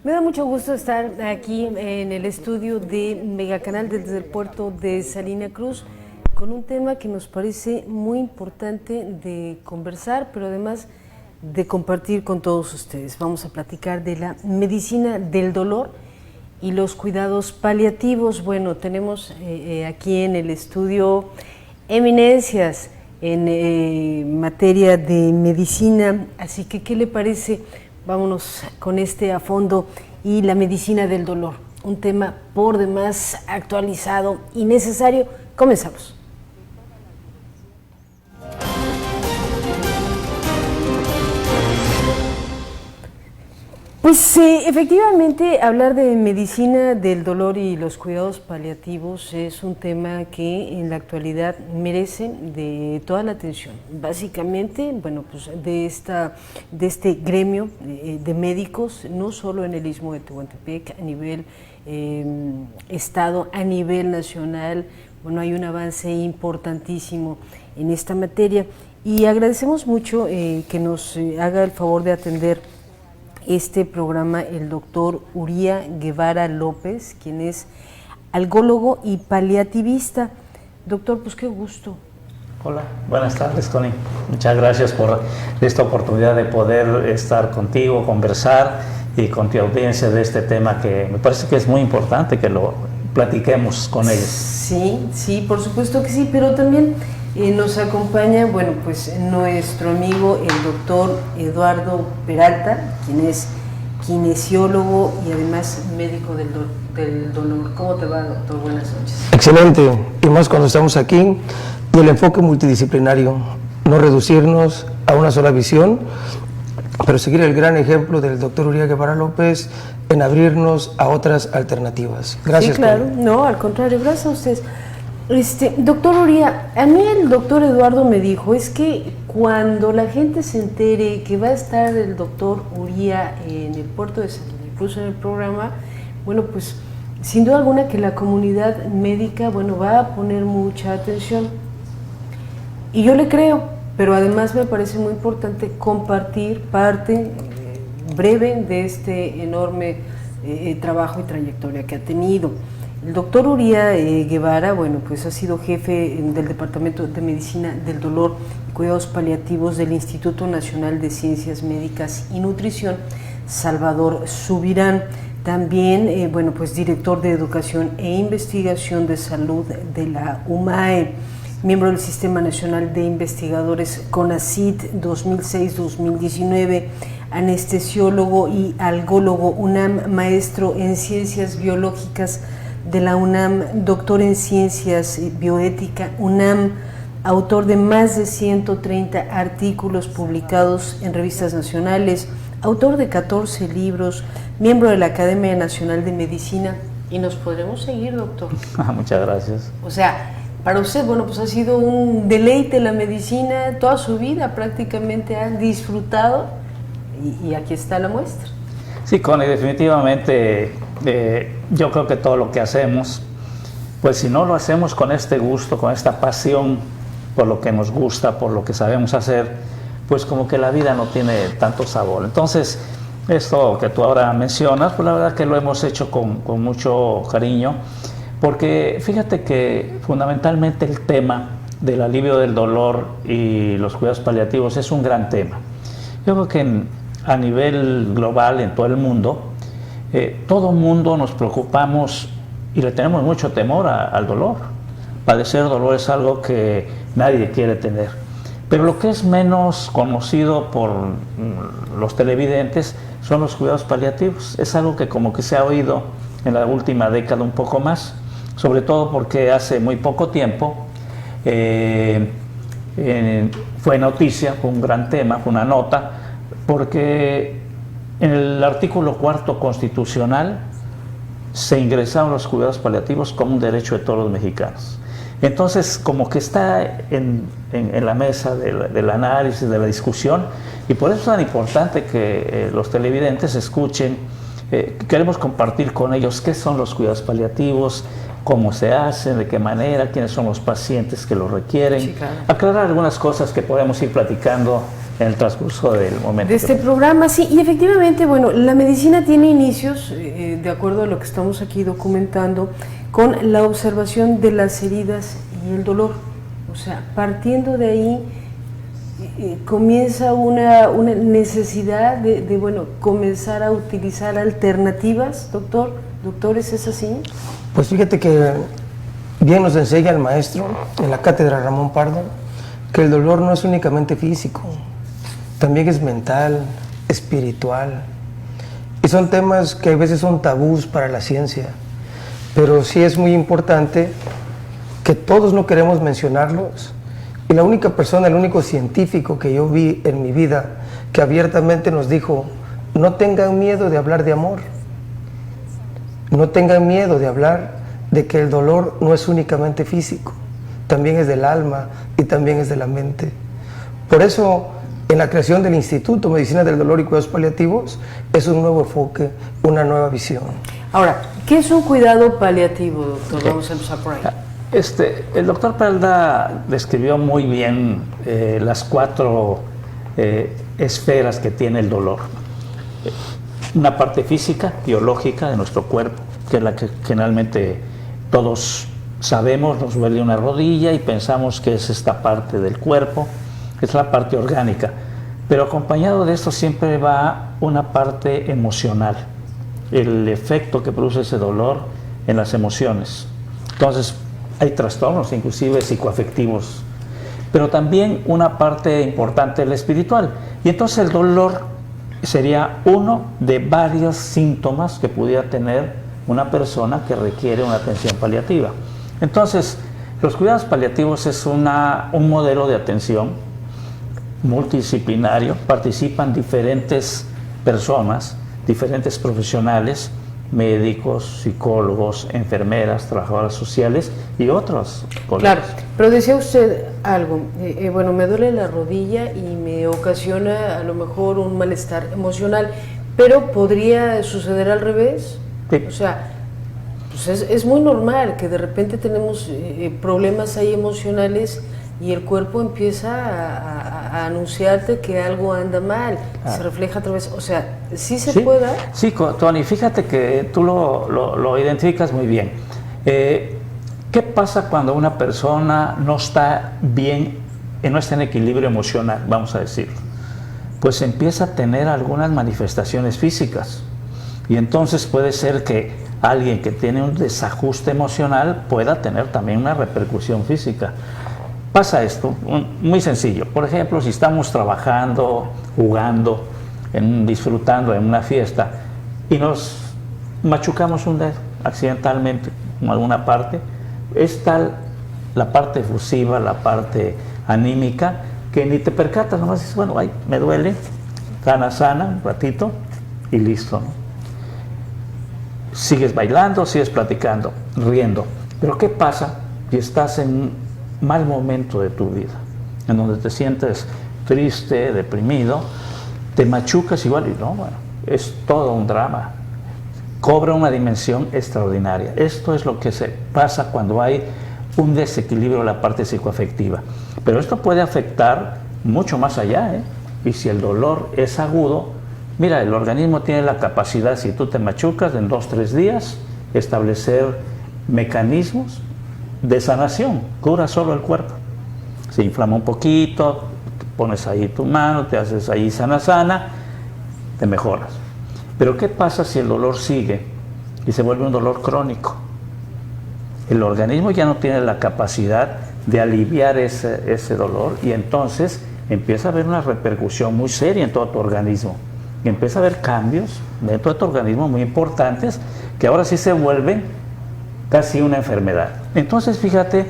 Me da mucho gusto estar aquí en el estudio de Megacanal desde el puerto de Salina Cruz con un tema que nos parece muy importante de conversar, pero además de compartir con todos ustedes. Vamos a platicar de la medicina del dolor y los cuidados paliativos. Bueno, tenemos aquí en el estudio eminencias en materia de medicina, así que ¿qué le parece? Vámonos con este a fondo y la medicina del dolor, un tema por demás actualizado y necesario. Comenzamos. Pues efectivamente hablar de medicina del dolor y los cuidados paliativos es un tema que en la actualidad merece de toda la atención. Básicamente, bueno, pues de este gremio de médicos, no solo en el Istmo de Tehuantepec, a nivel estado, a nivel nacional, bueno, hay un avance importantísimo en esta materia y agradecemos mucho que nos haga el favor de atender este programa el doctor Uría Guevara López, quien es algólogo y paliativista. Doctor, pues qué gusto. Hola, buenas tardes, Tony. Muchas gracias por esta oportunidad de poder estar contigo, conversar y con tu audiencia de este tema que me parece que es muy importante que lo platiquemos con ellos. Sí, por supuesto que sí, pero también nos acompaña, bueno, pues nuestro amigo el doctor Eduardo Peralta, quien es kinesiólogo y además médico del dolor. ¿Cómo te va, doctor? Buenas noches. Excelente, y más cuando estamos aquí, y el enfoque multidisciplinario, no reducirnos a una sola visión, pero seguir el gran ejemplo del doctor Uría Guevara López en abrirnos a otras alternativas. Gracias. Sí, claro, no, al contrario, gracias a ustedes. Doctor Uría, a mí el doctor Eduardo me dijo, es que cuando la gente se entere que va a estar el doctor Uría en el puerto de Salina Cruz en el programa, bueno, pues sin duda alguna que la comunidad médica, bueno, va a poner mucha atención. Y yo le creo, pero además me parece muy importante compartir parte breve de este enorme trabajo y trayectoria que ha tenido. El doctor Uría Guevara, bueno, pues ha sido jefe del Departamento de Medicina del Dolor y Cuidados Paliativos del Instituto Nacional de Ciencias Médicas y Nutrición, Salvador Subirán. También, bueno, pues director de Educación e Investigación de Salud de la UMAE, miembro del Sistema Nacional de Investigadores CONACYT 2006-2019, anestesiólogo y algólogo UNAM, maestro en Ciencias Biológicas de la UNAM, doctor en Ciencias Bioética UNAM, autor de más de 130 artículos publicados en revistas nacionales, autor de 14 libros, miembro de la Academia Nacional de Medicina, y nos podremos seguir, doctor. Muchas gracias. O sea, para usted, bueno, pues ha sido un deleite la medicina, toda su vida prácticamente ha disfrutado, y aquí está la muestra. Sí, Connie, definitivamente yo creo que todo lo que hacemos, pues si no lo hacemos con este gusto, con esta pasión por lo que nos gusta, por lo que sabemos hacer, pues como que la vida no tiene tanto sabor. Entonces, esto que tú ahora mencionas, pues la verdad que lo hemos hecho con mucho cariño, porque fíjate que fundamentalmente el tema del alivio del dolor y los cuidados paliativos es un gran tema. Yo creo que a nivel global, en todo el mundo, todo mundo nos preocupamos y le tenemos mucho temor al dolor. Padecer dolor es algo que nadie quiere tener. Pero lo que es menos conocido por los televidentes son los cuidados paliativos. Es algo que como que se ha oído en la última década un poco más, sobre todo porque hace muy poco tiempo fue noticia, fue un gran tema, fue una nota, porque en el artículo 4 constitucional se ingresaron los cuidados paliativos como un derecho de todos los mexicanos. Entonces, como que está en la mesa del análisis, de la discusión, y por eso es tan importante que los televidentes escuchen. Queremos compartir con ellos qué son los cuidados paliativos, cómo se hacen, de qué manera, quiénes son los pacientes que lo requieren, sí, claro. Aclarar algunas cosas que podemos ir platicando en el transcurso del momento. De este programa, sí, y efectivamente, bueno, la medicina tiene inicios, de acuerdo a lo que estamos aquí documentando, con la observación de las heridas y el dolor. O sea, partiendo de ahí, comienza una necesidad de, bueno, comenzar a utilizar alternativas, doctores, ¿es así? Pues fíjate que bien nos enseña el maestro en la cátedra Ramón Pardo que el dolor no es únicamente físico, también es mental, espiritual, y son temas que a veces son tabús para la ciencia, pero sí es muy importante que todos no queremos mencionarlos. Y la única persona, el único científico que yo vi en mi vida que abiertamente nos dijo: no tengan miedo de hablar de amor, no tengan miedo de hablar de que el dolor no es únicamente físico, también es del alma y también es de la mente. Por eso, en la creación del Instituto Medicina del Dolor y Cuidados Paliativos, es un nuevo enfoque, una nueva visión. Ahora, ¿qué es un cuidado paliativo, doctor? Vamos a empezar por ahí. El doctor Peralta describió muy bien las 4 esferas que tiene el dolor. Una parte física, biológica de nuestro cuerpo, que es la que generalmente todos sabemos, nos duele una rodilla y pensamos que es esta parte del cuerpo, es la parte orgánica. Pero acompañado de esto siempre va una parte emocional, el efecto que produce ese dolor en las emociones. Entonces, hay trastornos, inclusive psicoafectivos, pero también una parte importante, la espiritual. Y entonces el dolor sería uno de varios síntomas que pudiera tener una persona que requiere una atención paliativa. Entonces, los cuidados paliativos es un modelo de atención multidisciplinario. Participan diferentes personas, diferentes profesionales, médicos, psicólogos, enfermeras, trabajadoras sociales y otros colegas. Claro, pero decía usted algo, bueno, me duele la rodilla y me ocasiona a lo mejor un malestar emocional, pero ¿podría suceder al revés? Sí. O sea, pues es muy normal que de repente tenemos problemas ahí emocionales y el cuerpo empieza a anunciarte que algo anda mal, se refleja a través, o sea, ¿sí se puede dar? Sí, Tony, fíjate que tú lo identificas muy bien. ¿Qué pasa cuando una persona no está bien, no está en equilibrio emocional, vamos a decirlo? Pues empieza a tener algunas manifestaciones físicas y entonces puede ser que alguien que tiene un desajuste emocional pueda tener también una repercusión física. Pasa esto, muy sencillo. Por ejemplo, si estamos trabajando, jugando, disfrutando en una fiesta y nos machucamos un dedo accidentalmente en alguna parte, es tal la parte efusiva, la parte anímica, que ni te percatas, nomás dices, bueno, ay, me duele, gana sana, un ratito y listo, ¿no? Sigues bailando, sigues platicando, riendo. Pero ¿qué pasa si estás en un mal momento de tu vida, en donde te sientes triste, deprimido, te machucas igual y no, bueno, es todo un drama, cobra una dimensión extraordinaria. Esto es lo que se pasa cuando hay un desequilibrio en la parte psicoafectiva, pero esto puede afectar mucho más allá, ¿eh? Y si el dolor es agudo, mira, el organismo tiene la capacidad, si tú te machucas, en 2-3 días, establecer mecanismos de sanación, cura solo el cuerpo. Se inflama un poquito, pones ahí tu mano, te haces ahí sana, te mejoras. Pero ¿qué pasa si el dolor sigue y se vuelve un dolor crónico? El organismo ya no tiene la capacidad de aliviar ese dolor y entonces empieza a haber una repercusión muy seria en todo tu organismo. Y empieza a haber cambios dentro de tu organismo muy importantes que ahora sí se vuelven casi una enfermedad. Entonces, fíjate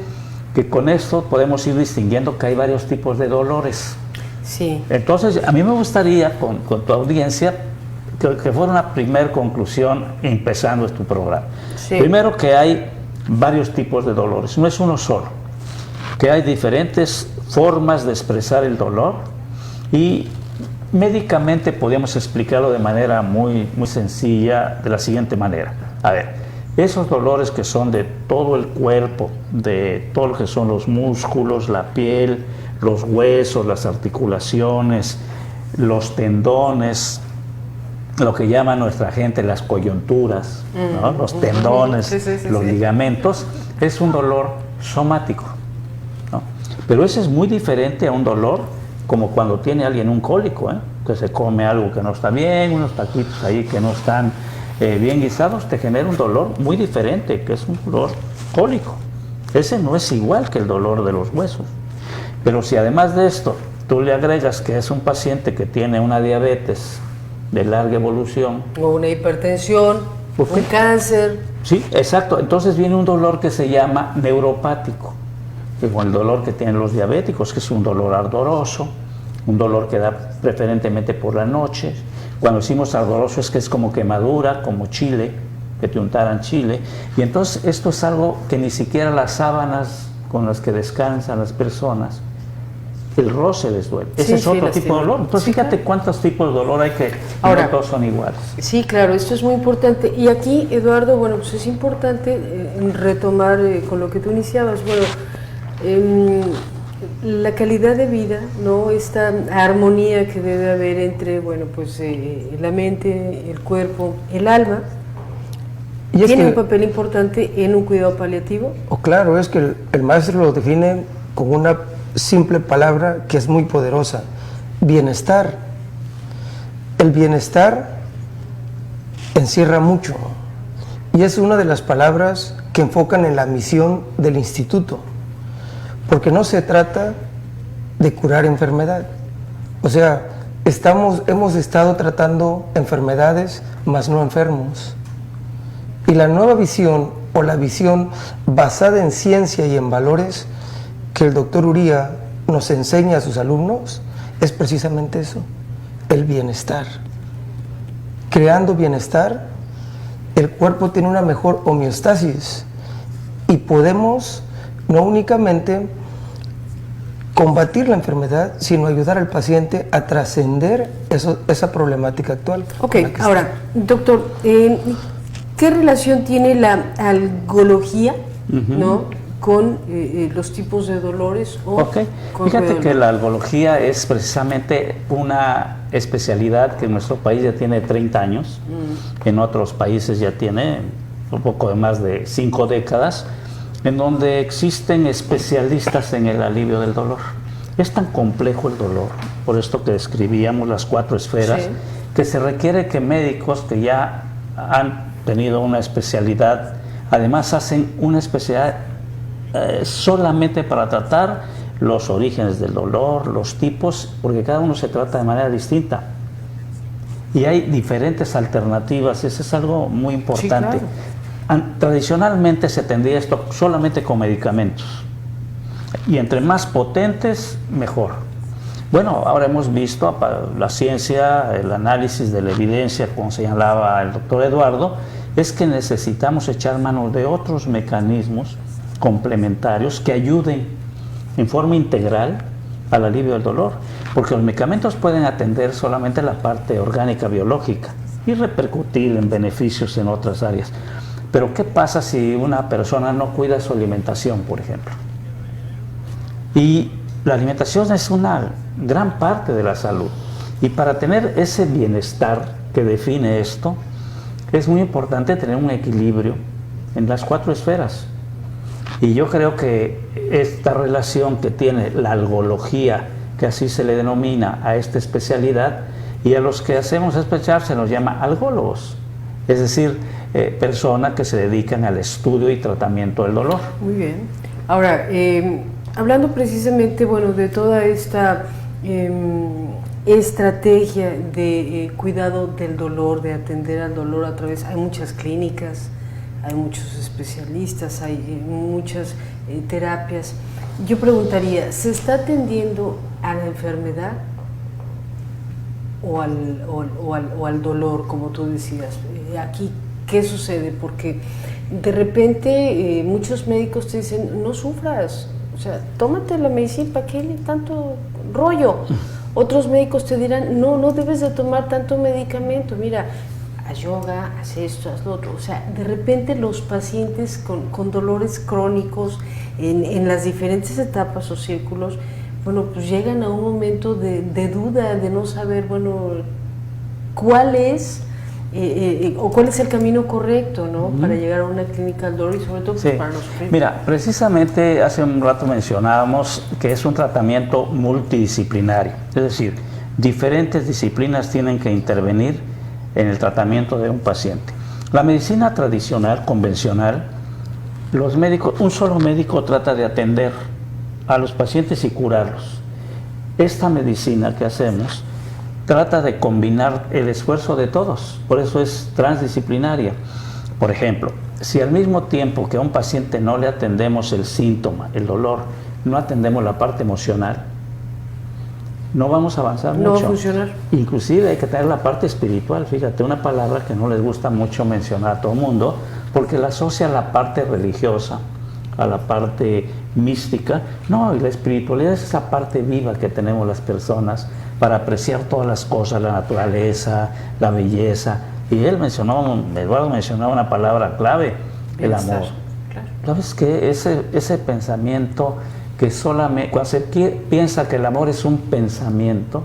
que con esto podemos ir distinguiendo que hay varios tipos de dolores. Sí. Entonces, a mí me gustaría, con tu audiencia, que fuera una primera conclusión empezando este programa. Sí. Primero, que hay varios tipos de dolores, no es uno solo, que hay diferentes formas de expresar el dolor y médicamente podemos explicarlo de manera muy, muy sencilla, de la siguiente manera. A ver, Esos dolores que son de todo el cuerpo, de todo lo que son los músculos, la piel, los huesos, las articulaciones, los tendones, lo que llama nuestra gente las coyunturas, ¿no? Los tendones, los ligamentos, es un dolor somático, ¿no? Pero ese es muy diferente a un dolor como cuando tiene alguien un cólico, que se come algo que no está bien, unos taquitos ahí que no están bien guisados, te genera un dolor muy diferente, que es un dolor cólico. Ese no es igual que el dolor de los huesos. Pero si además de esto tú le agregas que es un paciente que tiene una diabetes de larga evolución, o una hipertensión, un cáncer. Sí, exacto. Entonces viene un dolor que se llama neuropático, como el dolor que tienen los diabéticos, que es un dolor ardoroso, un dolor que da preferentemente por la noche. Cuando decimos ardoroso es que es como quemadura, como chile, que te untaran chile. Y entonces esto es algo que ni siquiera las sábanas con las que descansan las personas, el roce les duele. Ese es otro tipo de dolor. Entonces fíjate cuántos tipos de dolor hay que ahora, no todos son iguales. Sí, claro, esto es muy importante. Y aquí, Eduardo, bueno, pues es importante retomar con lo que tú iniciabas, bueno, la calidad de vida, ¿no? Esta armonía que debe haber entre, bueno, pues la mente, el cuerpo, el alma, y tiene un papel importante en un cuidado paliativo. Claro, es que el maestro lo define con una simple palabra que es muy poderosa: bienestar. El bienestar encierra mucho y es una de las palabras que enfocan en la misión del instituto, porque no se trata de curar enfermedad. O sea, hemos estado tratando enfermedades, mas no enfermos. Y la nueva visión, o la visión basada en ciencia y en valores, que el doctor Uría nos enseña a sus alumnos, es precisamente eso, el bienestar. Creando bienestar, el cuerpo tiene una mejor homeostasis y podemos no únicamente combatir la enfermedad, sino ayudar al paciente a trascender esa problemática actual. Ok, ahora, doctor, ¿qué relación tiene la algología, ¿no?, con los tipos de dolores? Fíjate que la algología es precisamente una especialidad que en nuestro país ya tiene 30 años, en otros países ya tiene un poco de más de 5 décadas, en donde existen especialistas en el alivio del dolor. Es tan complejo el dolor, por esto que describíamos las 4 esferas, que se requiere que médicos que ya han tenido una especialidad, además hacen una especialidad solamente para tratar los orígenes del dolor, los tipos, porque cada uno se trata de manera distinta. Y hay diferentes alternativas, eso es algo muy importante. Sí, claro. Tradicionalmente se atendía esto solamente con medicamentos, y entre más potentes, mejor. Bueno, ahora hemos visto la ciencia, el análisis de la evidencia, como señalaba el doctor Eduardo, es que necesitamos echar mano de otros mecanismos complementarios que ayuden en forma integral al alivio del dolor, porque los medicamentos pueden atender solamente la parte orgánica biológica y repercutir en beneficios en otras áreas. Pero ¿qué pasa si una persona no cuida su alimentación, por ejemplo? Y la alimentación es una gran parte de la salud, y para tener ese bienestar que define esto, es muy importante tener un equilibrio en las 4 esferas. Y yo creo que esta relación que tiene la algología, que así se le denomina a esta especialidad, y a los que hacemos especial se nos llama algólogos, es decir, personas que se dedican al estudio y tratamiento del dolor. Muy bien. Ahora, hablando precisamente, bueno, de toda esta estrategia de cuidado del dolor, de atender al dolor a través, hay muchas clínicas, hay muchos especialistas, hay muchas terapias. Yo preguntaría, ¿se está atendiendo a la enfermedad o al dolor, como tú decías? Aquí, ¿qué sucede? Porque de repente muchos médicos te dicen, no sufras, o sea, tómate la medicina, ¿para qué tanto rollo? Otros médicos te dirán, no debes de tomar tanto medicamento, mira, haz yoga, haz esto, haz lo otro. O sea, de repente los pacientes con dolores crónicos en las diferentes etapas o círculos, bueno, pues llegan a un momento de duda, de no saber, bueno, cuál es o cuál es el camino correcto, ¿no? Para llegar a una clínica del dolor y sobre todo pues, para no sufrir. Mira, precisamente hace un rato mencionábamos que es un tratamiento multidisciplinario, es decir, diferentes disciplinas tienen que intervenir en el tratamiento de un paciente. La medicina tradicional, convencional, los médicos, un solo médico trata de atender a los pacientes y curarlos. Esta medicina que hacemos trata de combinar el esfuerzo de todos, por eso es transdisciplinaria. Por ejemplo, si al mismo tiempo que a un paciente no le atendemos el síntoma, el dolor, no atendemos la parte emocional, no vamos a avanzar mucho. No va a funcionar. Inclusive hay que tener la parte espiritual, fíjate, una palabra que no les gusta mucho mencionar a todo el mundo, porque la asocia a la parte religiosa, a la parte mística. No, y la espiritualidad es esa parte viva que tenemos las personas para apreciar todas las cosas, la naturaleza, la belleza. Y Eduardo mencionaba una palabra clave, el amor. Claro. ¿Sabes qué? Ese pensamiento que solamente, cuando se piensa que el amor es un pensamiento,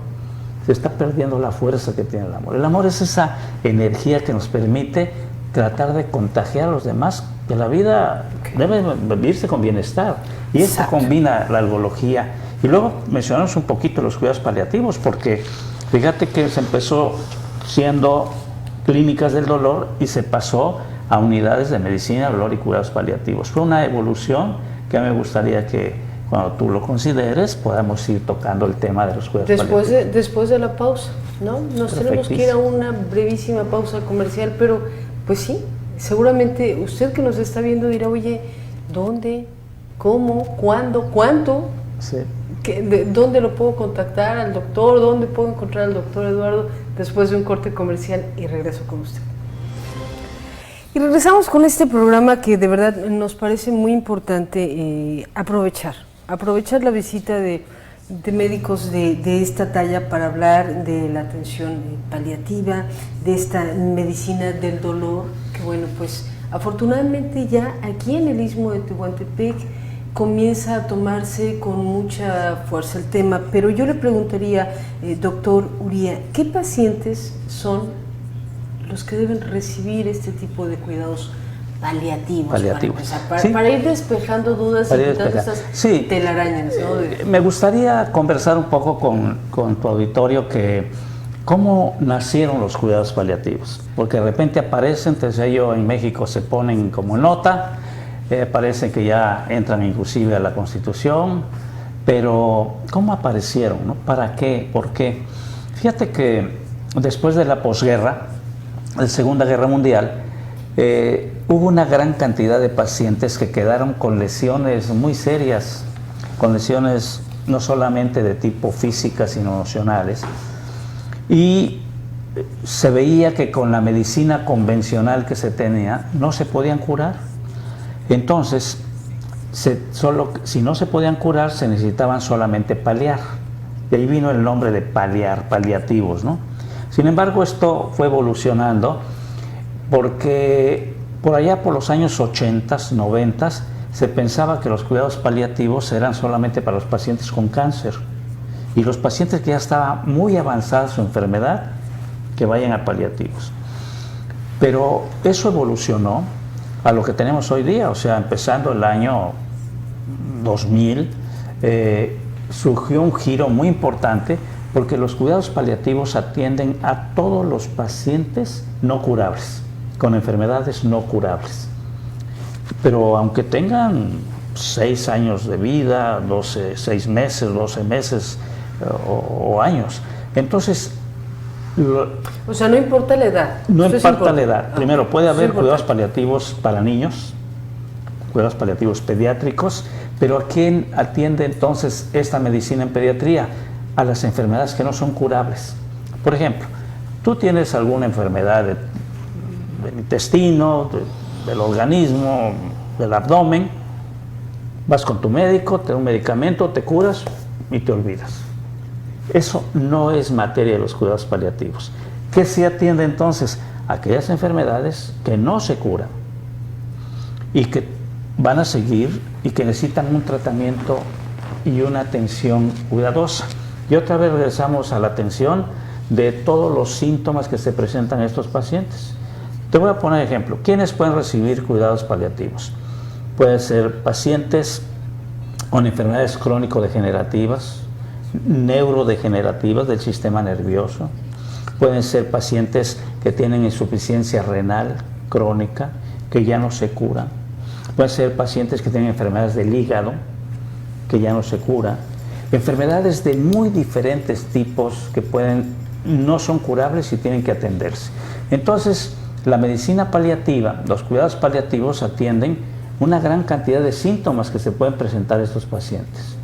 se está perdiendo la fuerza que tiene el amor. El amor es esa energía que nos permite tratar de contagiar a los demás, que la vida debe vivirse con bienestar. Y eso combina la algología. Y luego mencionamos un poquito los cuidados paliativos, porque fíjate que se empezó siendo clínicas del dolor y se pasó a unidades de medicina, dolor y cuidados paliativos. Fue una evolución que me gustaría que cuando tú lo consideres podamos ir tocando el tema de los cuidados paliativos. Después de la pausa, ¿no? Nos tenemos que ir a una brevísima pausa comercial, pero pues sí, seguramente usted que nos está viendo dirá, oye, ¿dónde? ¿Cómo? ¿Cuándo? ¿Cuánto? Sí. ¿Dónde lo puedo contactar al doctor? ¿Dónde puedo encontrar al doctor Eduardo? Después de un corte comercial y regreso con usted. Y regresamos con este programa que de verdad nos parece muy importante aprovechar la visita de médicos de esta talla para hablar de la atención paliativa, de esta medicina del dolor, que bueno, pues afortunadamente ya aquí en el Istmo de Tehuantepec comienza a tomarse con mucha fuerza el tema, pero yo le preguntaría, doctor Uría, ¿qué pacientes son los que deben recibir este tipo de cuidados paliativos? Para ir despejando dudas y quitando estas telarañas, ¿no? Me gustaría conversar un poco con tu auditorio que cómo nacieron los cuidados paliativos, porque de repente aparecen, te decía yo, en México se ponen como nota, parece que ya entran inclusive a la Constitución, pero ¿cómo aparecieron? ¿No? ¿Para qué? ¿Por qué? Fíjate que después de la posguerra, la Segunda Guerra Mundial, hubo una gran cantidad de pacientes que quedaron con lesiones muy serias, con lesiones no solamente de tipo física, sino emocionales, y se veía que con la medicina convencional que se tenía no se podían curar. Entonces, si no se podían curar, se necesitaban solamente paliar. Y ahí vino el nombre de paliar, paliativos, ¿no? Sin embargo, esto fue evolucionando porque por allá por los años 80, 90, se pensaba que los cuidados paliativos eran solamente para los pacientes con cáncer. Y los pacientes que ya estaba muy avanzada su enfermedad, que vayan a paliativos. Pero eso evolucionó a lo que tenemos hoy día, o sea, empezando el año 2000, surgió un giro muy importante porque los cuidados paliativos atienden a todos los pacientes no curables, con enfermedades no curables. Pero aunque tengan 6 años de vida, 6 meses, 12 meses o años, entonces... O sea, no importa la edad. No importa la edad. Primero, puede haber cuidados paliativos para niños, cuidados paliativos pediátricos, pero ¿a quién atiende entonces esta medicina en pediatría? A las enfermedades que no son curables. Por ejemplo, tú tienes alguna enfermedad del intestino, del organismo, del abdomen, vas con tu médico, te da un medicamento, te curas y te olvidas. Eso no es materia de los cuidados paliativos. ¿Qué se atiende entonces? aquellas enfermedades que no se curan y que van a seguir y que necesitan un tratamiento y una atención cuidadosa. Y otra vez regresamos a la atención de todos los síntomas que se presentan en estos pacientes. Te voy a poner ejemplo. ¿Quiénes pueden recibir cuidados paliativos? Pueden ser pacientes con enfermedades crónico-degenerativas, neurodegenerativas del sistema nervioso. Pueden ser pacientes que tienen insuficiencia renal crónica, que ya no se curan. Pueden ser pacientes que tienen enfermedades del hígado, que ya no se curan. Enfermedades de muy diferentes tipos que no son curables y tienen que atenderse. Entonces, la medicina paliativa, los cuidados paliativos atienden una gran cantidad de síntomas que se pueden presentar a estos pacientes.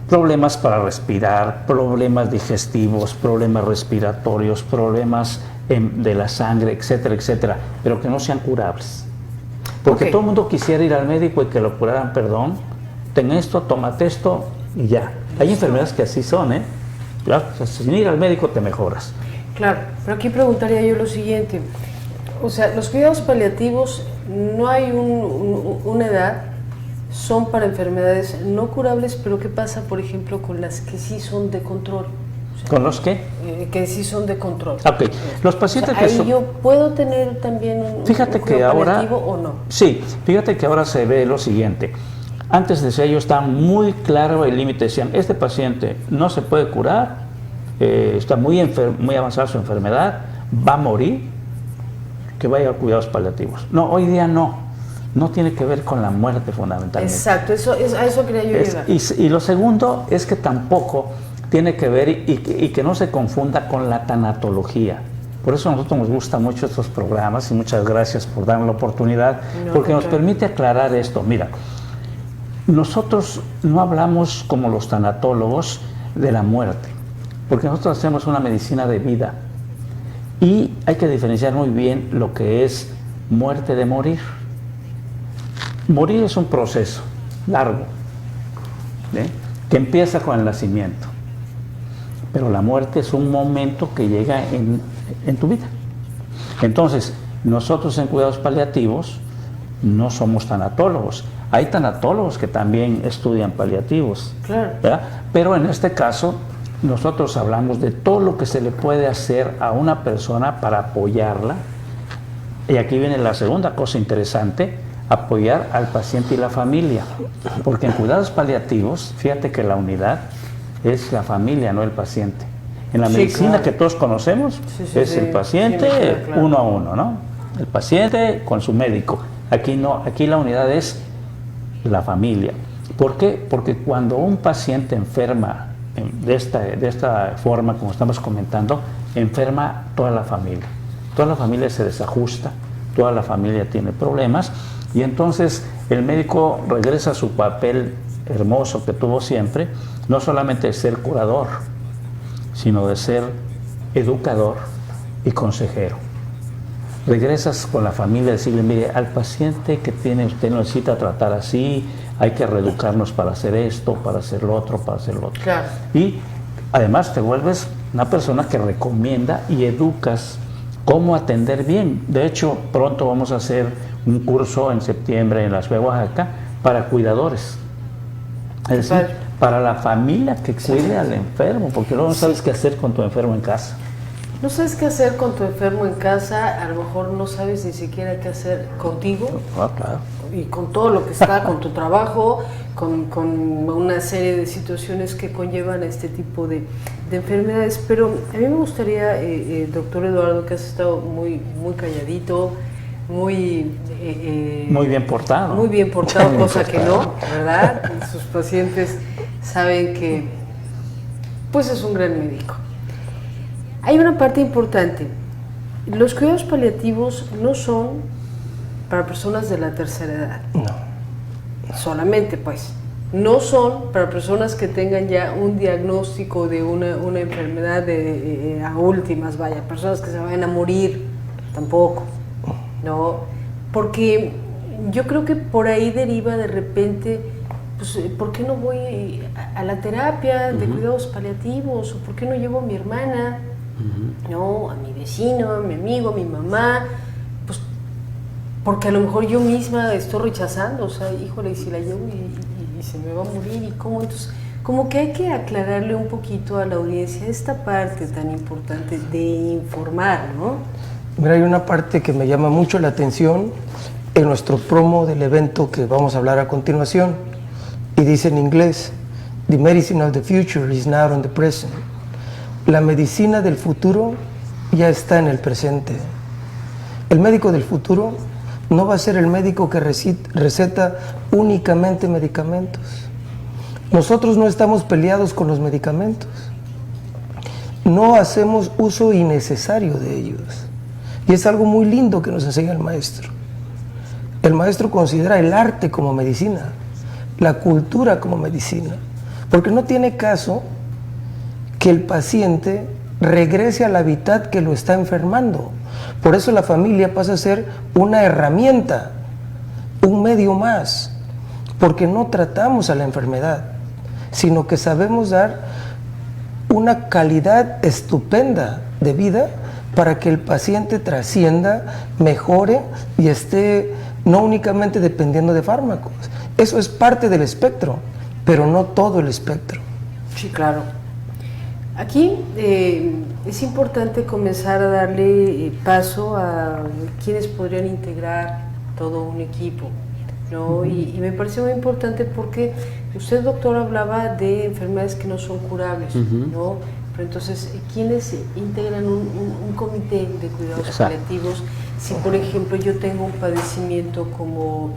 Problemas para respirar, problemas digestivos, problemas respiratorios, problemas de la sangre, etcétera, etcétera, pero que no sean curables. Porque todo el mundo quisiera ir al médico y que lo curaran, perdón, ten esto, tómate esto y ya. Hay enfermedades que así son, ¿eh? Claro, o sea, sin ir al médico te mejoras. Claro, pero aquí preguntaría yo lo siguiente. O sea, los cuidados paliativos, no hay una edad, son para enfermedades no curables, pero ¿qué pasa, por ejemplo, con las que sí son de control? O sea, ¿con los qué? Que sí son de control. Ok, los pacientes, o sea, que son... ¿yo puedo tener también un cuidado paliativo o no? Sí, fíjate que ahora se ve lo siguiente. Antes de ello está muy claro el límite. Decían, este paciente no se puede curar, está muy avanzada su enfermedad, va a morir, que vaya a cuidados paliativos. No, hoy día no tiene que ver con la muerte fundamentalmente. Exacto, a eso quería yo llegar. Y lo segundo es que tampoco tiene que ver y que no se confunda con la tanatología. Por eso a nosotros nos gustan mucho estos programas y muchas gracias por darnos la oportunidad, porque nos permite aclarar esto. Mira, nosotros no hablamos como los tanatólogos de la muerte, porque nosotros hacemos una medicina de vida y hay que diferenciar muy bien lo que es muerte de morir. Morir es un proceso largo, que empieza con el nacimiento, pero la muerte es un momento que llega en tu vida. Entonces, nosotros en cuidados paliativos no somos tanatólogos. Hay tanatólogos que también estudian paliativos, claro, ¿verdad? Pero en este caso nosotros hablamos de todo lo que se le puede hacer a una persona para apoyarla. Y aquí viene la segunda cosa interesante: apoyar al paciente y la familia. Porque en cuidados paliativos, fíjate que la unidad es la familia, no el paciente. En la medicina, claro, que todos conocemos, es el paciente claro, uno a uno, ¿no? El paciente con su médico. Aquí no, aquí la unidad es la familia. ¿Por qué? Porque cuando un paciente enferma de esta forma, como estamos comentando, enferma toda la familia. Toda la familia se desajusta, toda la familia tiene problemas, y entonces el médico regresa a su papel hermoso que tuvo siempre, no solamente de ser curador, sino de ser educador y consejero. Regresas con la familia a decirle, mire, al paciente que tiene usted no necesita tratar así, hay que reeducarnos para hacer esto, para hacer lo otro, para hacer lo otro. Claro. Y además te vuelves una persona que recomienda y educas cómo atender bien. De hecho, pronto vamos a hacer un curso en septiembre en la ciudad de Oaxaca para cuidadores. Es decir, para la familia que cuide al enfermo, porque luego no sabes qué hacer con tu enfermo en casa. No sabes qué hacer con tu enfermo en casa, a lo mejor no sabes ni siquiera qué hacer contigo. Claro. Y con todo lo que está, con tu trabajo, con una serie de situaciones que conllevan a este tipo de enfermedades. Pero a mí me gustaría, doctor Eduardo, que has estado muy calladito, muy bien portado. Muy bien portado, cosa que no, ¿verdad? Sus pacientes saben que pues es un gran médico. Hay una parte importante. Los cuidados paliativos no son para personas de la tercera edad. No. Solamente, pues. No son para personas que tengan ya un diagnóstico de una enfermedad a últimas, vaya, personas que se vayan a morir, tampoco. No, porque yo creo que por ahí deriva de repente, pues, ¿por qué no voy a la terapia de cuidados paliativos? ¿O por qué no llevo a mi hermana? ¿no? A mi vecino, a mi amigo, a mi mamá, pues porque a lo mejor yo misma estoy rechazando, o sea, híjole, y si la llevo y se me va a morir, ¿y cómo? Entonces, como que hay que aclararle un poquito a la audiencia esta parte tan importante de informar, ¿no? Mira, hay una parte que me llama mucho la atención en nuestro promo del evento que vamos a hablar a continuación, y dice en inglés: "The medicine of the future is now in the present". La medicina del futuro ya está en el presente. El médico del futuro no va a ser el médico que receta únicamente medicamentos. Nosotros no estamos peleados con los medicamentos. No hacemos uso innecesario de ellos. Y es algo muy lindo que nos enseña el maestro. El maestro considera el arte como medicina, la cultura como medicina, porque no tiene caso que el paciente regrese al hábitat que lo está enfermando. Por eso la familia pasa a ser una herramienta, un medio más, porque no tratamos a la enfermedad, sino que sabemos dar una calidad estupenda de vida para que el paciente trascienda, mejore y esté no únicamente dependiendo de fármacos. Eso es parte del espectro, pero no todo el espectro. Sí, claro. Aquí es importante comenzar a darle paso a quienes podrían integrar todo un equipo, ¿no? Y me parece muy importante porque usted, doctor, hablaba de enfermedades que no son curables, ¿no? Pero entonces, ¿quiénes integran un comité de cuidados paliativos? Si, por ejemplo, yo tengo un padecimiento como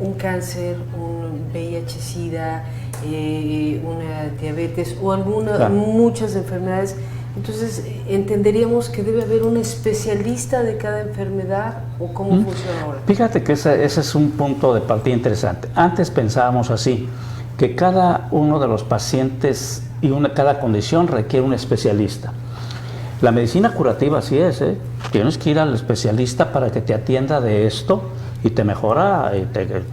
un cáncer, un VIH-Sida, una diabetes o muchas enfermedades, entonces entenderíamos que debe haber un especialista de cada enfermedad, ¿o cómo funciona ahora? Fíjate que ese es un punto de partida interesante. Antes pensábamos así, que cada uno de los pacientes y cada condición requiere un especialista. La medicina curativa así es, tienes que ir al especialista para que te atienda de esto y te mejora,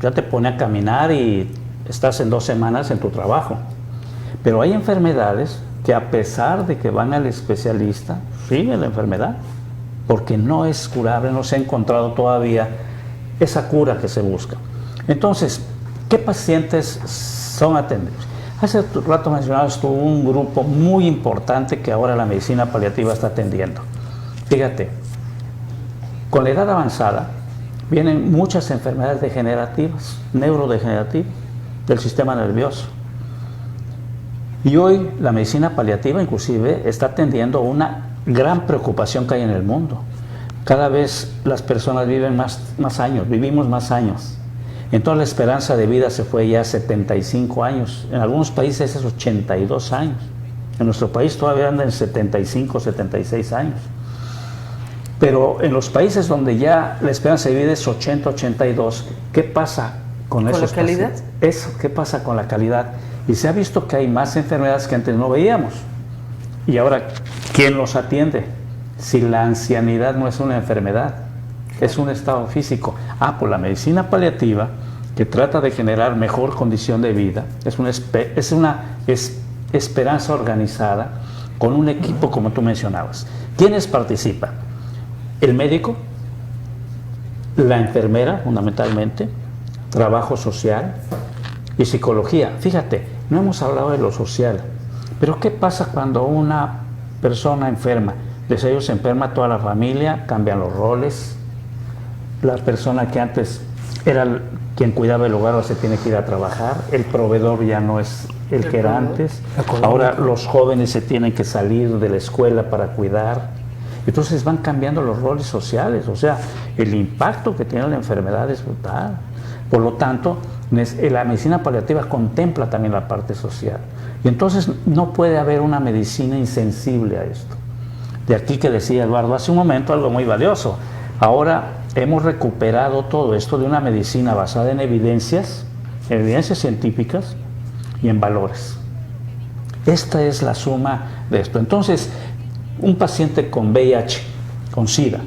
ya te pone a caminar y estás en 2 semanas en tu trabajo. Pero hay enfermedades que a pesar de que van al especialista, sigue la enfermedad, porque no es curable, no se ha encontrado todavía esa cura que se busca. Entonces, ¿qué pacientes son atendidos? Hace rato mencionabas tú un grupo muy importante que ahora la medicina paliativa está atendiendo. Fíjate, con la edad avanzada vienen muchas enfermedades degenerativas, neurodegenerativas, del sistema nervioso. Y hoy la medicina paliativa inclusive está atendiendo una gran preocupación que hay en el mundo. Cada vez las personas viven más años, vivimos más años. Entonces la esperanza de vida se fue ya a 75 años. En algunos países es 82 años. En nuestro país todavía anda en 75, 76 años. Pero en los países donde ya la esperanza de vida es 80, 82, ¿qué pasa con esos pacientes? ¿Con la calidad? Eso, ¿qué pasa con la calidad? Y se ha visto que hay más enfermedades que antes no veíamos. Y ahora, ¿quién los atiende? Si la ancianidad no es una enfermedad, es un estado físico. Pues la medicina paliativa, que trata de generar mejor condición de vida, es una esperanza organizada con un equipo como tú mencionabas. ¿Quiénes participan? El médico, la enfermera, fundamentalmente, trabajo social y psicología. Fíjate, no hemos hablado de lo social, pero ¿qué pasa cuando una persona enferma? De ellos se enferma toda la familia, cambian los roles. La persona que antes era quien cuidaba el hogar ahora se tiene que ir a trabajar, el proveedor ya no es el que era antes, ahora los jóvenes se tienen que salir de la escuela para cuidar. Entonces van cambiando los roles sociales, o sea, el impacto que tiene la enfermedad es brutal. Por lo tanto, la medicina paliativa contempla también la parte social. Y entonces no puede haber una medicina insensible a esto. De aquí que decía Eduardo hace un momento algo muy valioso. Ahora hemos recuperado todo esto de una medicina basada en evidencias científicas y en valores. Esta es la suma de esto. Entonces, un paciente con VIH, con SIDA,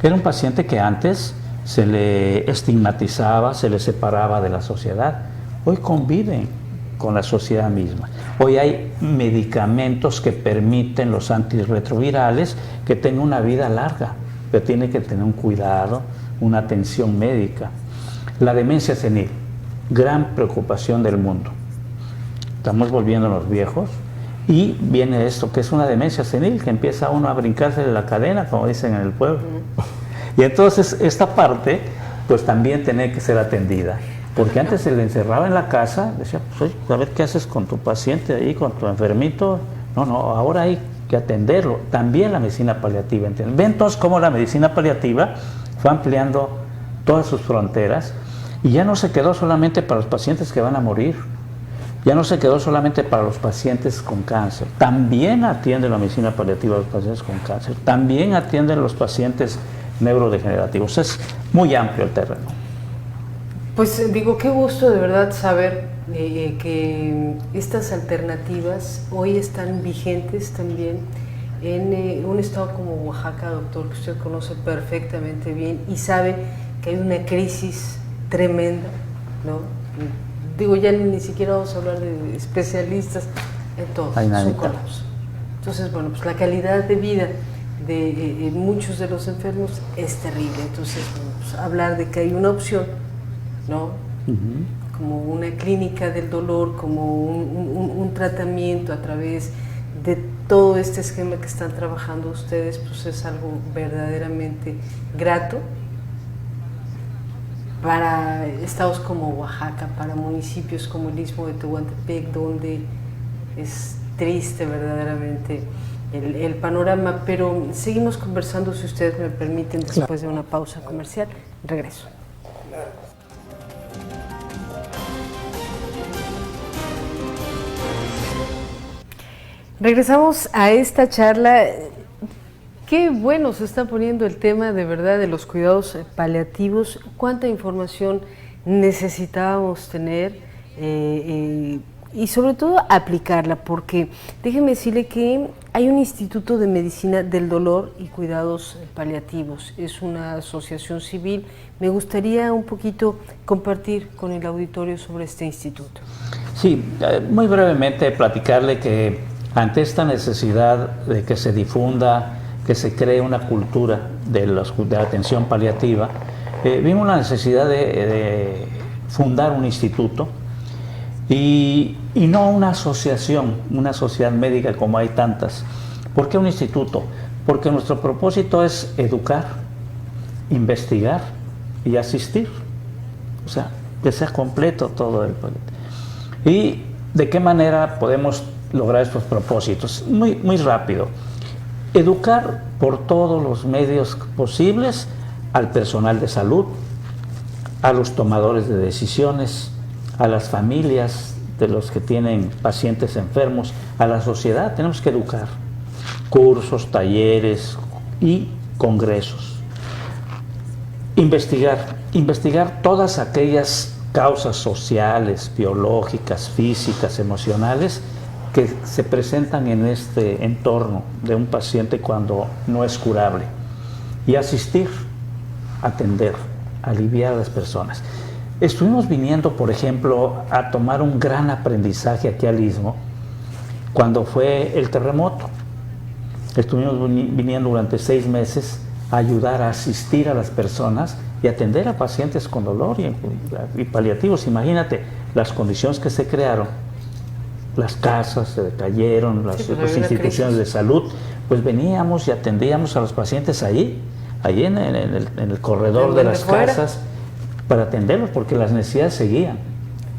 era un paciente que antes se le estigmatizaba, se le separaba de la sociedad. Hoy conviven con la sociedad misma. Hoy hay medicamentos que permiten los antirretrovirales que tengan una vida larga, pero tiene que tener un cuidado, una atención médica. La demencia senil, gran preocupación del mundo. Estamos volviéndonos viejos y viene esto, que es una demencia senil, que empieza uno a brincarse de la cadena, como dicen en el pueblo. Y entonces esta parte, pues también tiene que ser atendida. Porque antes se le encerraba en la casa, decía, pues oye, a ver qué haces con tu paciente ahí, con tu enfermito. No, ahora hay que atenderlo. También la medicina paliativa. ¿Entienden? Ven entonces cómo la medicina paliativa fue ampliando todas sus fronteras y ya no se quedó solamente para los pacientes que van a morir, ya no se quedó solamente para los pacientes con cáncer. También atiende la medicina paliativa a los pacientes con cáncer, también atiende a los pacientes neurodegenerativos. Es muy amplio el terreno. Pues digo, qué gusto de verdad saber que estas alternativas hoy están vigentes también en un estado como Oaxaca, doctor, que usted conoce perfectamente bien y sabe que hay una crisis tremenda, ¿no? Digo, ya ni siquiera vamos a hablar de especialistas en todo, son colapso. Entonces, bueno, pues la calidad de vida de muchos de los enfermos es terrible. Entonces, bueno, pues hablar de que hay una opción, ¿no? Como una clínica del dolor, como un tratamiento a través de todo este esquema que están trabajando ustedes, pues es algo verdaderamente grato para estados como Oaxaca, para municipios como el Istmo de Tehuantepec, donde es triste verdaderamente el panorama, pero seguimos conversando, si ustedes me permiten, después de una pausa comercial. Regreso. Regresamos a esta charla. Qué bueno se está poniendo el tema de verdad de los cuidados paliativos. Cuánta información necesitábamos tener y sobre todo aplicarla, porque déjeme decirle que hay un Instituto de Medicina del Dolor y Cuidados Paliativos. Es una asociación civil. Me gustaría un poquito compartir con el auditorio sobre este instituto. Sí, muy brevemente platicarle que ante esta necesidad de que se difunda, que se cree una cultura de la atención paliativa, vimos la necesidad de fundar un instituto y no una asociación, una sociedad médica como hay tantas. ¿Por qué un instituto? Porque nuestro propósito es educar, investigar y asistir. O sea, que sea completo todo el proyecto. ¿Y de qué manera podemos lograr estos propósitos? Muy rápido. Educar por todos los medios posibles al personal de salud, a los tomadores de decisiones, a las familias de los que tienen pacientes enfermos, a la sociedad. Tenemos que educar. Cursos, talleres y congresos. Investigar todas aquellas causas sociales, biológicas, físicas, emocionales que se presentan en este entorno de un paciente cuando no es curable, y asistir, atender, aliviar a las personas. Estuvimos viniendo, por ejemplo, a tomar un gran aprendizaje aquí al Istmo cuando fue el terremoto. Estuvimos viniendo durante 6 meses a ayudar a asistir a las personas y atender a pacientes con dolor y paliativos. Imagínate las condiciones que se crearon. Las casas se decayeron, las instituciones de salud, pues veníamos y atendíamos a los pacientes ahí en el corredor de las casas para atenderlos, porque las necesidades seguían.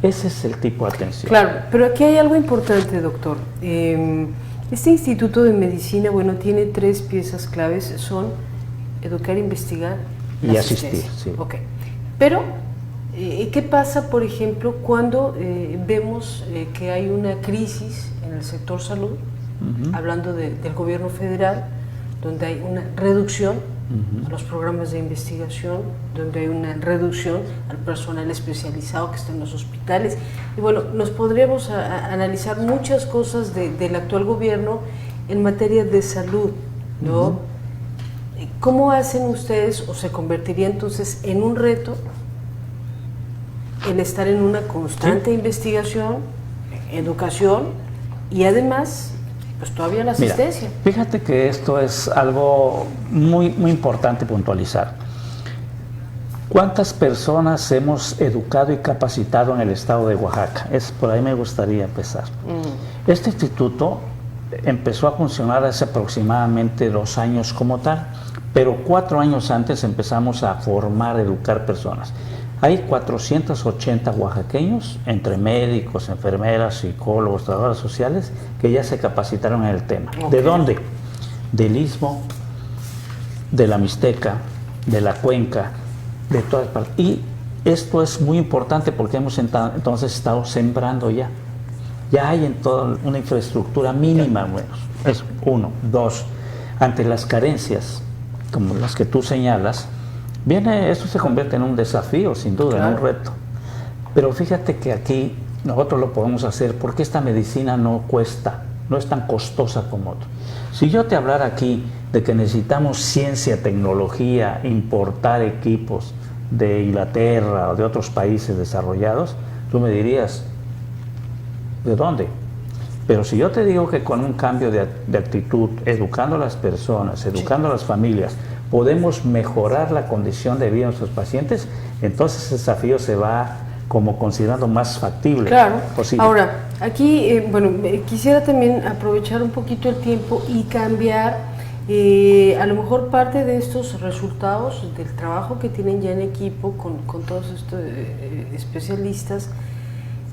Ese es el tipo de atención. Claro, pero aquí hay algo importante, doctor. Este Instituto de Medicina, bueno, tiene 3 piezas claves, son educar, investigar y asistir. Sí. Okay. Pero ¿qué pasa, por ejemplo, cuando vemos que hay una crisis en el sector salud, hablando del gobierno federal, donde hay una reducción a los programas de investigación, donde hay una reducción al personal especializado que está en los hospitales? Y bueno, nos podríamos analizar muchas cosas del actual gobierno en materia de salud, ¿no? ¿Cómo hacen ustedes, o se convertiría entonces en un reto el estar en una constante investigación, educación y además, pues todavía la asistencia. Mira, fíjate que esto es algo muy, muy importante puntualizar. ¿Cuántas personas hemos educado y capacitado en el estado de Oaxaca? Por ahí me gustaría empezar. Este instituto empezó a funcionar hace aproximadamente 2 años como tal, pero 4 años antes empezamos a formar, educar personas. Hay 480 oaxaqueños, entre médicos, enfermeras, psicólogos, trabajadoras sociales, que ya se capacitaron en el tema. Okay. ¿De dónde? Del Istmo, de la Mixteca, de la Cuenca, de todas partes. Y esto es muy importante porque hemos entonces estado sembrando ya. Ya hay en toda una infraestructura mínima, bueno, es 1. 2, ante las carencias, como las que tú señalas, esto se convierte en un desafío, sin duda, claro, en un reto. Pero fíjate que aquí nosotros lo podemos hacer porque esta medicina no cuesta, no es tan costosa como otro. Si yo te hablara aquí de que necesitamos ciencia, tecnología, importar equipos de Inglaterra o de otros países desarrollados, tú me dirías, ¿de dónde? Pero si yo te digo que con un cambio de actitud, educando a las personas, educando a las familias, podemos mejorar la condición de vida de nuestros pacientes, entonces el desafío se va como considerando más factible. Claro. Posible. Ahora, aquí, quisiera también aprovechar un poquito el tiempo y cambiar a lo mejor parte de estos resultados del trabajo que tienen ya en equipo con todos estos especialistas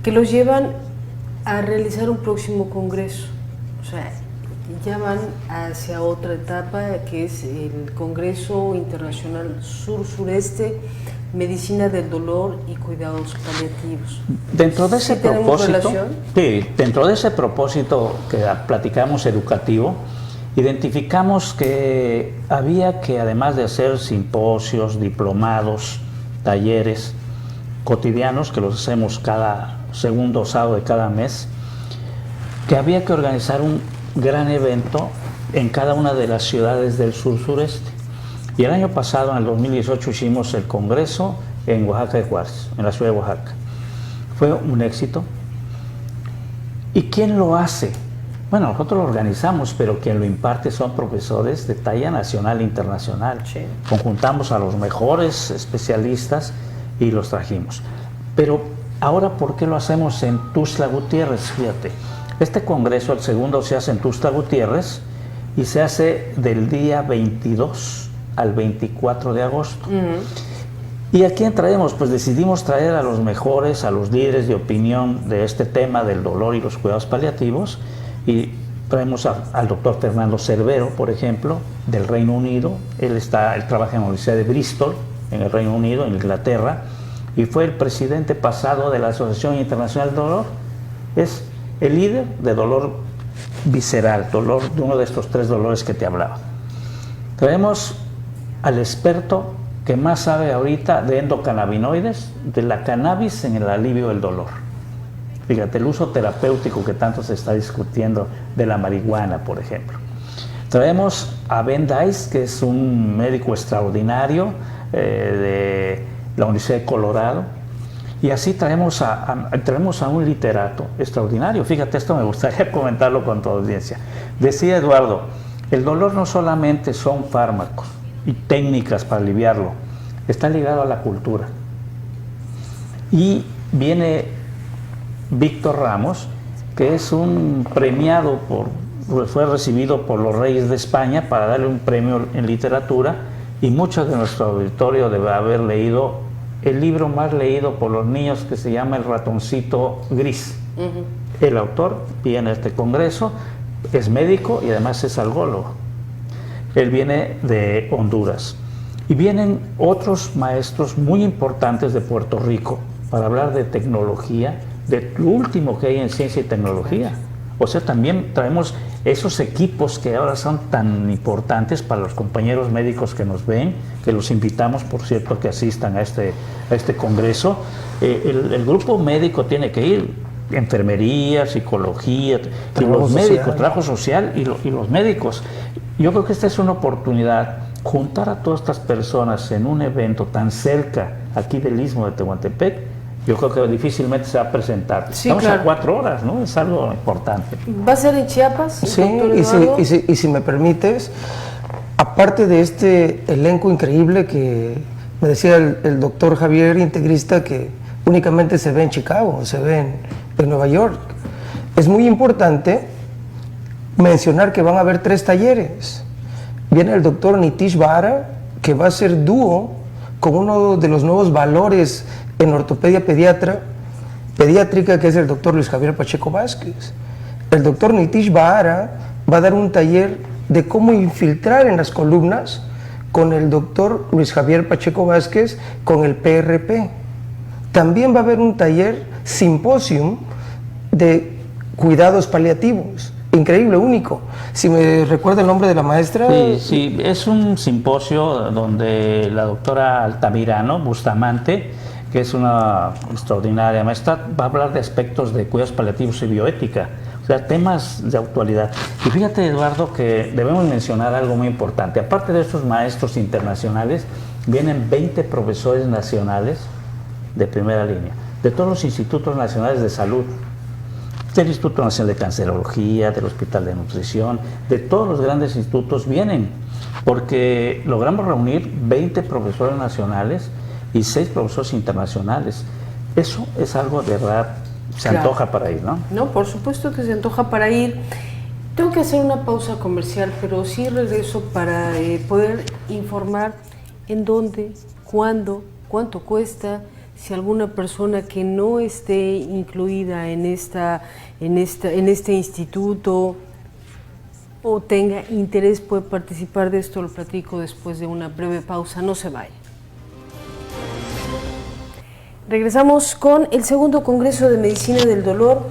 que los llevan a realizar un próximo congreso. O sea, ya van hacia otra etapa que es el Congreso Internacional Sur-Sureste, Medicina del Dolor y Cuidados Paliativos. Dentro de ese propósito, sí, dentro de ese propósito que platicamos educativo, identificamos que había que, además de hacer simposios, diplomados, talleres cotidianos, que los hacemos cada segundo sábado de cada mes, que había que organizar un gran evento en cada una de las ciudades del sur-sureste. Y el año pasado, en el 2018, hicimos el congreso en Oaxaca de Juárez, en la ciudad de Oaxaca. Fue un éxito. ¿Y quién lo hace? Bueno, nosotros lo organizamos, pero quien lo imparte son profesores de talla nacional e internacional. Sí. Conjuntamos a los mejores especialistas y los trajimos. Pero ahora, ¿por qué lo hacemos en Tuxtla Gutiérrez? Fíjate, este congreso, el segundo, se hace en Tuxtla Gutiérrez y se hace del día 22 al 24 de agosto. ¿Y a quién traemos? Pues decidimos traer a los mejores, a los líderes de opinión de este tema del dolor y los cuidados paliativos, y traemos al doctor Fernando Cervero, por ejemplo, del Reino Unido. Él trabaja en la Universidad de Bristol, en el Reino Unido, en Inglaterra, y fue el presidente pasado de la Asociación Internacional del Dolor. Es el líder de dolor visceral, dolor de uno de estos 3 dolores que te hablaba. Traemos al experto que más sabe ahorita de endocannabinoides, de la cannabis en el alivio del dolor. Fíjate, el uso terapéutico que tanto se está discutiendo de la marihuana, por ejemplo. Traemos a Ben Dice, que es un médico extraordinario de la Universidad de Colorado, y así traemos a un literato extraordinario. Fíjate, esto me gustaría comentarlo con tu audiencia. Decía Eduardo, el dolor no solamente son fármacos y técnicas para aliviarlo, está ligado a la cultura. Y viene Víctor Ramos, que es un premiado, fue recibido por los reyes de España para darle un premio en literatura, y muchos de nuestro auditorio debe haber leído el libro más leído por los niños, que se llama El ratoncito gris. El autor viene a este congreso, es médico y además es algólogo. Él viene de Honduras. Y vienen otros maestros muy importantes de Puerto Rico para hablar de tecnología, de lo último que hay en ciencia y tecnología. O sea, también traemos esos equipos que ahora son tan importantes para los compañeros médicos que nos ven, que los invitamos, por cierto, que asistan a este congreso. El grupo médico tiene que ir, enfermería, psicología, y los médicos, trabajo social y los médicos. Yo creo que esta es una oportunidad, juntar a todas estas personas en un evento tan cerca aquí del Istmo de Tehuantepec, yo creo que difícilmente se va a presentar. Sí, Estamos claro. a 4 horas, ¿no? Es algo importante. ¿Va a ser en Chiapas? Sí, doctor y si, Eduardo? y si me permites, aparte de este elenco increíble que me decía el doctor Javier, integrista, que únicamente se ve en Chicago, se ve en Nueva York, es muy importante mencionar que van a haber 3 talleres. Viene el doctor Nitish Vara, que va a ser dúo con uno de los nuevos valores en ortopedia pediátrica, que es el doctor Luis Javier Pacheco Vázquez. El doctor Nitish Vara va a dar un taller de cómo infiltrar en las columnas con el doctor Luis Javier Pacheco Vázquez con el PRP. También va a haber un taller simposium de cuidados paliativos. Increíble, único. Si me recuerda el nombre de la maestra. Sí, es un simposio donde la doctora Altamirano Bustamante, que es una extraordinaria maestra, va a hablar de aspectos de cuidados paliativos y bioética, o sea, temas de actualidad. Y fíjate, Eduardo, que debemos mencionar algo muy importante. Aparte de estos maestros internacionales, vienen 20 profesores nacionales de primera línea, de todos los institutos nacionales de salud, del Instituto Nacional de Cancerología, del Hospital de Nutrición, de todos los grandes institutos vienen, porque logramos reunir 20 profesores nacionales y 6 profesores internacionales. Eso es algo de verdad, se Claro. antoja para ir, ¿no? No, por supuesto que se antoja para ir. Tengo que hacer una pausa comercial, pero sí regreso para poder informar en dónde, cuándo, cuánto cuesta, si alguna persona que no esté incluida en este instituto o tenga interés puede participar de esto. Lo platico después de una breve pausa. No se vaya. Regresamos con el segundo Congreso de Medicina del Dolor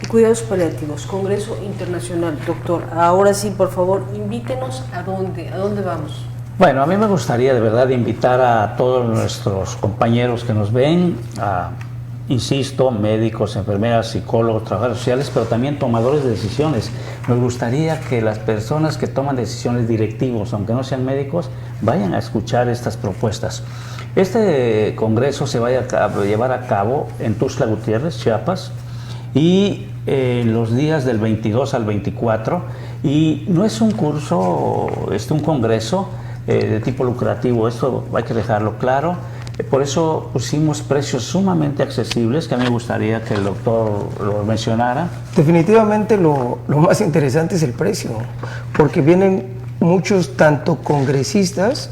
y Cuidados Paliativos, Congreso Internacional. Doctor, ahora sí, por favor, invítenos a dónde vamos. Bueno, a mí me gustaría de verdad invitar a todos nuestros compañeros que nos ven, insisto, médicos, enfermeras, psicólogos, trabajadores sociales, pero también tomadores de decisiones. Nos gustaría que las personas que toman decisiones, directivos, aunque no sean médicos, vayan a escuchar estas propuestas. Este congreso se va a llevar a cabo en Tuxtla Gutiérrez, Chiapas, y los días del 22 al 24, y no es un curso, es un congreso de tipo lucrativo, esto hay que dejarlo claro. Por eso pusimos precios sumamente accesibles, que a mí me gustaría que el doctor lo mencionara. Definitivamente lo más interesante es el precio, porque vienen muchos, tanto congresistas,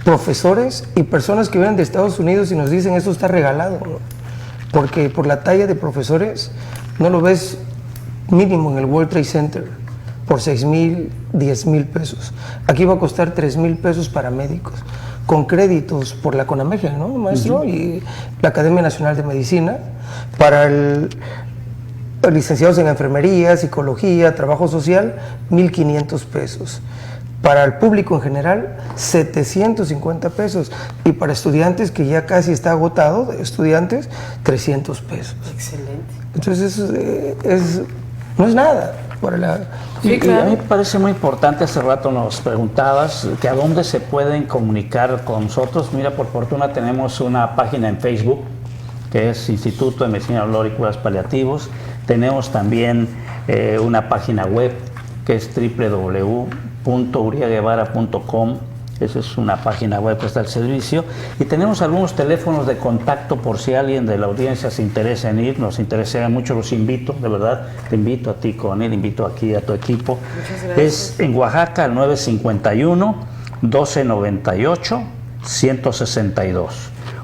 profesores y personas que vienen de Estados Unidos y nos dicen esto está regalado, ¿no? Porque por la talla de profesores no lo ves mínimo en el World Trade Center por 6,000, 10,000 pesos. Aquí va a costar 3,000 pesos para médicos, con créditos por la CONAMEGE, ¿no, maestro? Y la Academia Nacional de Medicina, para licenciados en enfermería, psicología, trabajo social, 1,500 pesos. Para el público en general, 750 pesos. Y para estudiantes, que ya casi está agotado, estudiantes, 300 pesos. Excelente. Entonces, no es nada. Para la... Sí, Y claro. a mí me parece muy importante, hace rato nos preguntabas que a dónde se pueden comunicar con nosotros. Mira, por fortuna tenemos una página en Facebook, que es Instituto de Medicina del Dolor y Cuidados Paliativos. Tenemos también una página web, que es www.uriaguevara.com. Esa es una página web que está al servicio. Y tenemos algunos teléfonos de contacto por si alguien de la audiencia se interesa en ir. Nos interesaría mucho, los invito, de verdad. Te invito a ti, Conel, invito aquí a tu equipo. Muchas gracias. Es en Oaxaca, al 951-1298-162.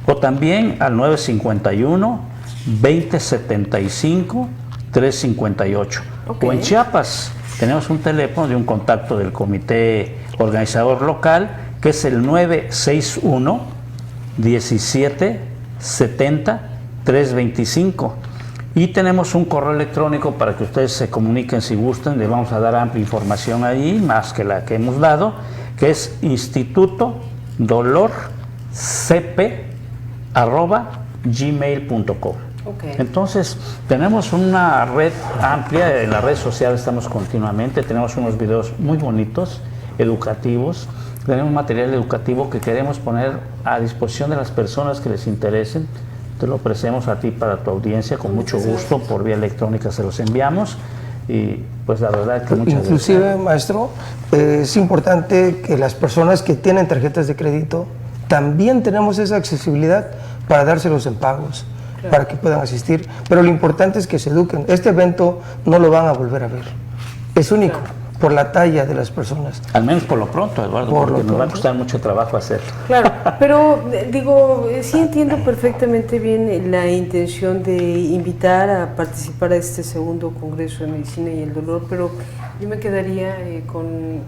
O también al 951-2075-358. Ok. O en Chiapas tenemos un teléfono de un contacto del comité organizador local, que es el 961-1770-325. Y tenemos un correo electrónico para que ustedes se comuniquen si gustan. Les vamos a dar amplia información ahí, más que la que hemos dado, que es institutodolorcp@gmail.com. Okay. Entonces, tenemos una red amplia, en las redes sociales estamos continuamente, tenemos unos videos muy bonitos, educativos, tenemos material educativo que queremos poner a disposición de las personas que les interesen, te lo ofrecemos a ti para tu audiencia con mucho gusto, por vía electrónica se los enviamos y pues la verdad que muchas Inclusive, gracias. maestro, es importante que las personas que tienen tarjetas de crédito también tenemos esa accesibilidad para dárselos en pagos, para que puedan asistir, pero lo importante es que se eduquen. Este evento no lo van a volver a ver, es único. Por la talla de las personas. Al menos por lo pronto, Eduardo, porque nos va a costar mucho trabajo hacerlo. Claro, pero digo, sí entiendo perfectamente bien la intención de invitar a participar a este segundo Congreso de Medicina y el Dolor, pero yo me quedaría con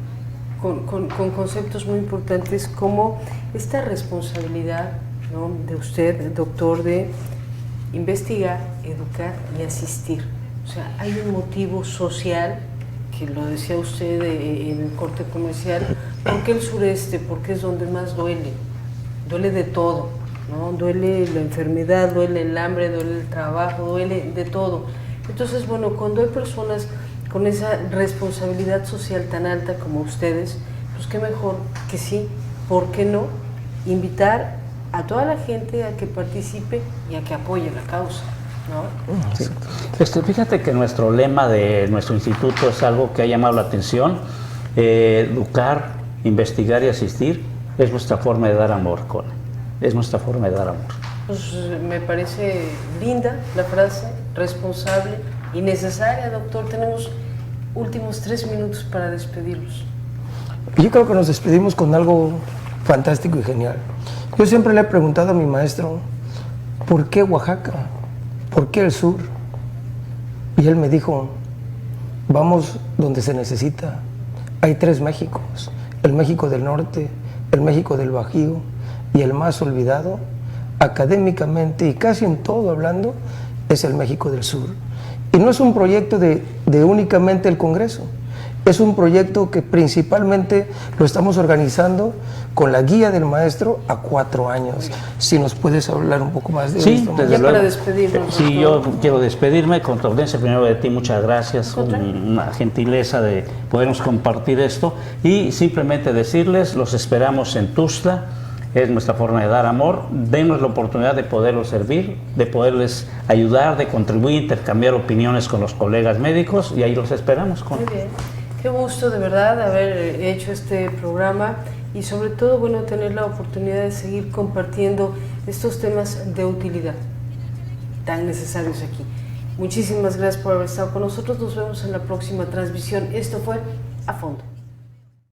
conceptos muy importantes como esta responsabilidad, ¿no?, de usted, doctor, de investigar, educar y asistir. O sea, hay un motivo social, que lo decía usted en el corte comercial. ¿Por qué el sureste? Porque es donde más duele. Duele de todo, ¿no? Duele la enfermedad, duele el hambre, duele el trabajo, duele de todo. Entonces, bueno, cuando hay personas con esa responsabilidad social tan alta como ustedes, pues qué mejor que sí, ¿por qué no? Invitar a toda la gente a que participe y a que apoye la causa, ¿no? Sí. Fíjate que nuestro lema de nuestro instituto es algo que ha llamado la atención. Educar, investigar y asistir es nuestra forma de dar amor, Cone. Es nuestra forma de dar amor. Pues me parece linda la frase, responsable y necesaria, doctor. Tenemos últimos 3 minutos para despedirlos. Yo creo que nos despedimos con algo fantástico y genial. Yo siempre le he preguntado a mi maestro, ¿por qué Oaxaca? ¿Por qué el sur? Y él me dijo, vamos donde se necesita. Hay 3 Méxicos, el México del Norte, el México del Bajío y el más olvidado, académicamente y casi en todo hablando, es el México del Sur. Y no es un proyecto de únicamente el Congreso, es un proyecto que principalmente lo estamos organizando con la guía del maestro a 4 años. Si nos puedes hablar un poco más de esto. Sí, desde luego. Para despedirnos. Sí, yo quiero despedirme con tu audiencia. Primero de ti, muchas gracias. Una gentileza de podernos compartir esto y simplemente decirles, los esperamos en Tuxtla. Es nuestra forma de dar amor. Denos la oportunidad de poderlos servir, de poderles ayudar, de contribuir, intercambiar opiniones con los colegas médicos y ahí los esperamos. Muy bien. Qué gusto de verdad haber hecho este programa y sobre todo, bueno, tener la oportunidad de seguir compartiendo estos temas de utilidad tan necesarios aquí. Muchísimas gracias por haber estado con nosotros. Nos vemos en la próxima transmisión. Esto fue A Fondo.